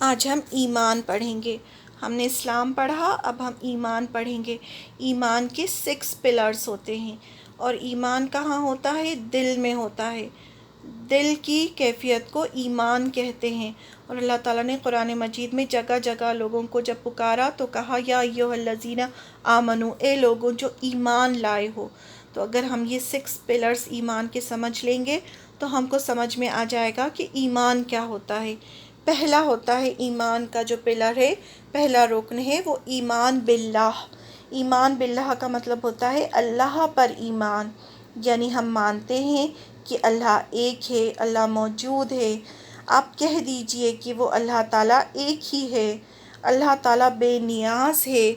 آج ہم ایمان پڑھیں گے۔ ہم نے اسلام پڑھا، اب ہم ایمان پڑھیں گے۔ ایمان کے 6 پلرز ہوتے ہیں، اور ایمان کہاں ہوتا ہے؟ دل میں ہوتا ہے۔ دل کی کیفیت کو ایمان کہتے ہیں، اور اللہ تعالیٰ نے قرآن مجید میں جگہ جگہ لوگوں کو جب پکارا تو کہا یا ایھا الذین آمنو، اے لوگوں جو ایمان لائے ہو۔ تو اگر ہم یہ 6 پلرز ایمان کے سمجھ لیں گے تو ہم کو سمجھ میں آ جائے گا کہ ایمان کیا ہوتا ہے۔ پہلا ہوتا ہے ایمان کا جو پلر ہے، پہلا رکن ہے وہ ایمان باللہ۔ ایمان باللہ کا مطلب ہوتا ہے اللہ پر ایمان، یعنی ہم مانتے ہیں کہ اللہ ایک ہے، اللہ موجود ہے۔ آپ کہہ دیجئے کہ وہ اللہ تعالیٰ ایک ہی ہے۔ اللہ تعالیٰ بے نیاز ہے،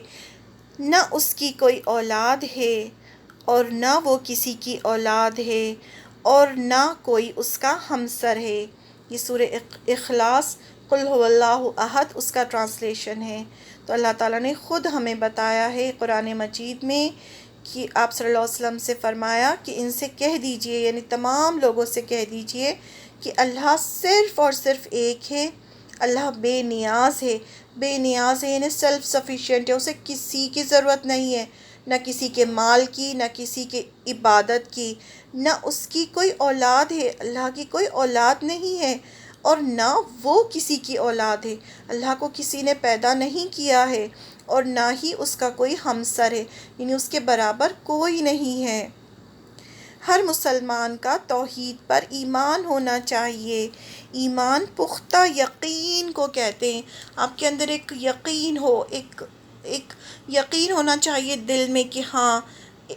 نہ اس کی کوئی اولاد ہے اور نہ وہ کسی کی اولاد ہے، اور نہ کوئی اس کا ہمسر ہے۔ یہ سورہ اخلاص قل هو اللہ احد اس کا ٹرانسلیشن ہے۔ تو اللہ تعالیٰ نے خود ہمیں بتایا ہے قرآن مجید میں کہ آپ صلی اللہ علیہ وسلم سے فرمایا کہ ان سے کہہ دیجئے، یعنی تمام لوگوں سے کہہ دیجئے کہ اللہ صرف اور صرف ایک ہے، اللہ بے نیاز ہے۔ بے نیاز ہے یعنی سیلف سفیشینٹ ہے، اسے کسی کی ضرورت نہیں ہے، نہ کسی کے مال کی، نہ کسی کے عبادت کی، نہ اس کی کوئی اولاد ہے، اللہ کی کوئی اولاد نہیں ہے، اور نہ وہ کسی کی اولاد ہے۔ اللہ کو کسی نے پیدا نہیں کیا ہے، اور نہ ہی اس کا کوئی ہمسر ہے، یعنی اس کے برابر کوئی نہیں ہے۔ ہر مسلمان کا توحید پر ایمان ہونا چاہیے۔ ایمان پختہ یقین کو کہتے ہیں۔ آپ کے اندر ایک یقین ہو، ایک یقین ہونا چاہیے دل میں کہ ہاں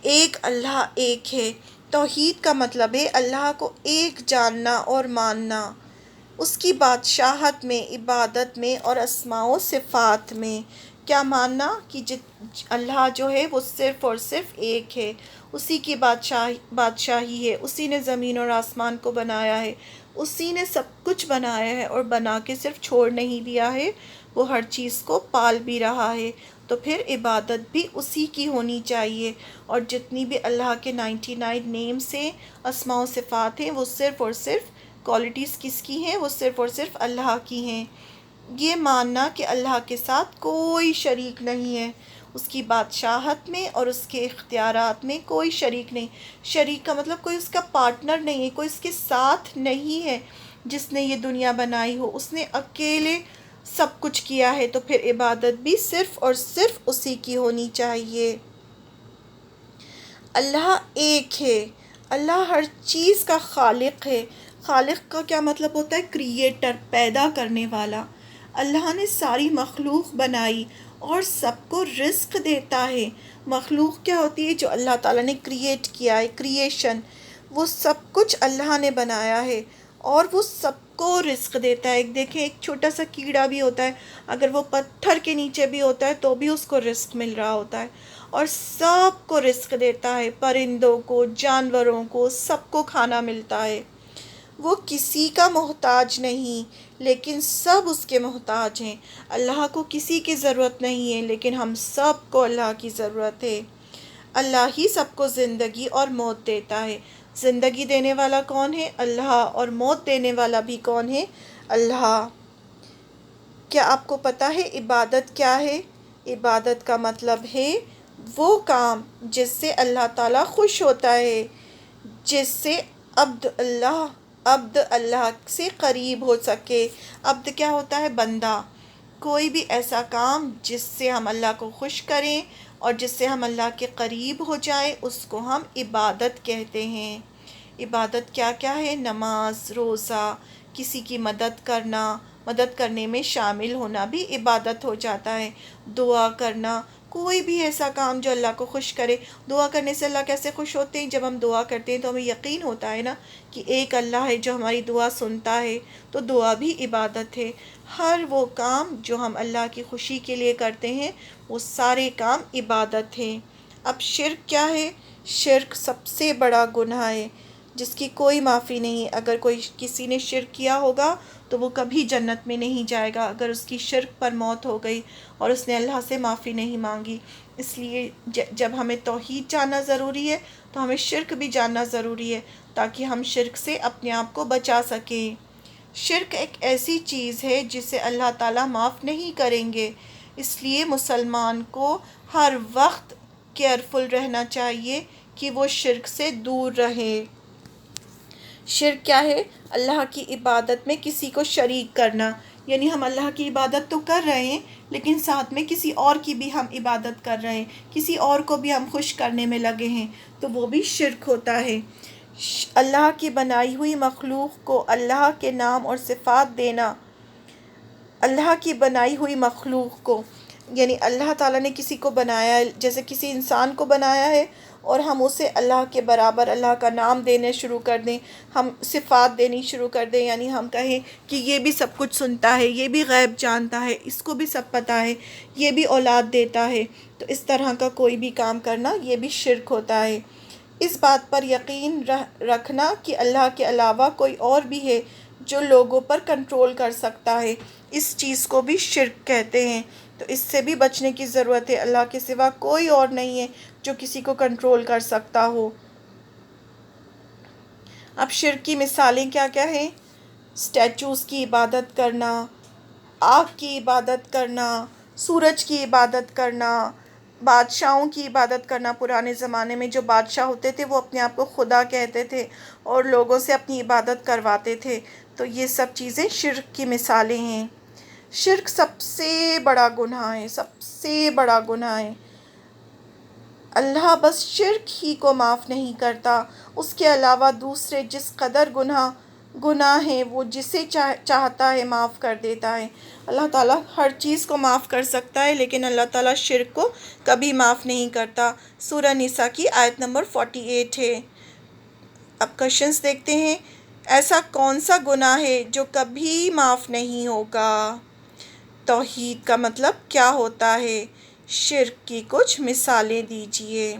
ایک اللہ ایک ہے۔ توحید کا مطلب ہے اللہ کو ایک جاننا اور ماننا، اس کی بادشاہت میں، عبادت میں اور اسماء و صفات میں۔ کیا ماننا؟ کہ اللہ جو ہے وہ صرف اور صرف ایک ہے، اسی کی بادشاہی ہے، اسی نے زمین اور آسمان کو بنایا ہے، اسی نے سب کچھ بنایا ہے، اور بنا کے صرف چھوڑ نہیں دیا ہے، وہ ہر چیز کو پال بھی رہا ہے۔ تو پھر عبادت بھی اسی کی ہونی چاہیے، اور جتنی بھی اللہ کے 99 نیمز ہیں، اسماء و صفات ہیں، وہ صرف اور صرف کوالٹیز کس کی ہیں؟ وہ صرف اور صرف اللہ کی ہیں۔ یہ ماننا کہ اللہ کے ساتھ کوئی شریک نہیں ہے، اس کی بادشاہت میں اور اس کے اختیارات میں کوئی شریک نہیں۔ شریک کا مطلب کوئی اس کا پارٹنر نہیں ہے، کوئی اس کے ساتھ نہیں ہے۔ جس نے یہ دنیا بنائی ہو اس نے اکیلے سب کچھ کیا ہے، تو پھر عبادت بھی صرف اور صرف اسی کی ہونی چاہیے۔ اللہ ایک ہے، اللہ ہر چیز کا خالق ہے۔ خالق کا کیا مطلب ہوتا ہے؟ کریٹر، پیدا کرنے والا۔ اللہ نے ساری مخلوق بنائی اور سب کو رزق دیتا ہے۔ مخلوق کیا ہوتی ہے؟ جو اللہ تعالیٰ نے کریٹ کیا ہے، کریشن، وہ سب کچھ اللہ نے بنایا ہے، اور وہ سب کو رزق دیتا ہے۔ ایک دیکھیں، ایک چھوٹا سا کیڑا بھی ہوتا ہے، اگر وہ پتھر کے نیچے بھی ہوتا ہے تو بھی اس کو رزق مل رہا ہوتا ہے، اور سب کو رزق دیتا ہے، پرندوں کو، جانوروں کو، سب کو کھانا ملتا ہے۔ وہ کسی کا محتاج نہیں، لیکن سب اس کے محتاج ہیں۔ اللہ کو کسی کی ضرورت نہیں ہے، لیکن ہم سب کو اللہ کی ضرورت ہے۔ اللہ ہی سب کو زندگی اور موت دیتا ہے۔ زندگی دینے والا کون ہے؟ اللہ، اور موت دینے والا بھی کون ہے؟ اللہ۔ کیا آپ کو پتہ ہے عبادت کیا ہے؟ عبادت کا مطلب ہے وہ کام جس سے اللہ تعالیٰ خوش ہوتا ہے، جس سے عبد اللہ سے قریب ہو سکے۔ عبد کیا ہوتا ہے؟ بندہ۔ کوئی بھی ایسا کام جس سے ہم اللہ کو خوش کریں اور جس سے ہم اللہ کے قریب ہو جائیں، اس کو ہم عبادت کہتے ہیں۔ عبادت کیا کیا ہے؟ نماز، روزہ، کسی کی مدد کرنا، مدد کرنے میں شامل ہونا بھی عبادت ہو جاتا ہے، دعا کرنا، کوئی بھی ایسا کام جو اللہ کو خوش کرے۔ دعا کرنے سے اللہ کیسے خوش ہوتے ہیں؟ جب ہم دعا کرتے ہیں تو ہمیں یقین ہوتا ہے نا کہ ایک اللہ ہے جو ہماری دعا سنتا ہے، تو دعا بھی عبادت ہے۔ ہر وہ کام جو ہم اللہ کی خوشی کے لیے کرتے ہیں، وہ سارے کام عبادت ہیں۔ اب شرک کیا ہے؟ شرک سب سے بڑا گناہ ہے جس کی کوئی معافی نہیں۔ اگر کسی نے شرک کیا ہوگا تو وہ کبھی جنت میں نہیں جائے گا، اگر اس کی شرک پر موت ہو گئی اور اس نے اللہ سے معافی نہیں مانگی۔ اس لیے جب ہمیں توحید جاننا ضروری ہے تو ہمیں شرک بھی جاننا ضروری ہے، تاکہ ہم شرک سے اپنے آپ کو بچا سکیں۔ شرک ایک ایسی چیز ہے جسے اللہ تعالیٰ معاف نہیں کریں گے، اس لیے مسلمان کو ہر وقت کیئرفل رہنا چاہیے کہ وہ شرک سے دور رہے۔ شرک کیا ہے؟ اللہ کی عبادت میں کسی کو شریک کرنا، یعنی ہم اللہ کی عبادت تو کر رہے ہیں لیکن ساتھ میں کسی اور کی بھی ہم عبادت کر رہے ہیں، کسی اور کو بھی ہم خوش کرنے میں لگے ہیں، تو وہ بھی شرک ہوتا ہے۔ اللہ کی بنائی ہوئی مخلوق کو اللہ کے نام اور صفات دینا، اللہ کی بنائی ہوئی مخلوق کو، یعنی اللہ تعالیٰ نے کسی کو بنایا ہے، جیسے کسی انسان کو بنایا ہے اور ہم اسے اللہ کے برابر اللہ کا نام دینے شروع کر دیں، ہم صفات دینی شروع کر دیں، یعنی ہم کہیں کہ یہ بھی سب کچھ سنتا ہے، یہ بھی غیب جانتا ہے، اس کو بھی سب پتہ ہے، یہ بھی اولاد دیتا ہے، تو اس طرح کا کوئی بھی کام کرنا یہ بھی شرک ہوتا ہے۔ اس بات پر یقین رکھنا کہ اللہ کے علاوہ کوئی اور بھی ہے جو لوگوں پر کنٹرول کر سکتا ہے، اس چیز کو بھی شرک کہتے ہیں، تو اس سے بھی بچنے کی ضرورت ہے۔ اللہ کے سوا کوئی اور نہیں ہے جو کسی کو کنٹرول کر سکتا ہو۔ اب شرک کی مثالیں کیا کیا ہیں؟ اسٹیچوز کی عبادت کرنا، آگ کی عبادت کرنا، سورج کی عبادت کرنا، بادشاہوں کی عبادت کرنا۔ پرانے زمانے میں جو بادشاہ ہوتے تھے وہ اپنے آپ کو خدا کہتے تھے اور لوگوں سے اپنی عبادت کرواتے تھے، تو یہ سب چیزیں شرک کی مثالیں ہیں۔ شرک سب سے بڑا گناہ ہے، سب سے بڑا گناہ ہے۔ اللہ بس شرک ہی کو معاف نہیں کرتا، اس کے علاوہ دوسرے جس قدر گناہ ہیں وہ جسے چاہتا ہے معاف کر دیتا ہے۔ اللہ تعالیٰ ہر چیز کو معاف کر سکتا ہے لیکن اللہ تعالیٰ شرک کو کبھی معاف نہیں کرتا۔ سورہ نساء کی آیت نمبر 48 ہے۔ اب کوشچنز دیکھتے ہیں۔ ایسا کون سا گناہ ہے جو کبھی معاف نہیں ہوگا؟ توحید کا مطلب کیا ہوتا ہے؟ شرک کی کچھ مثالیں دیجیے۔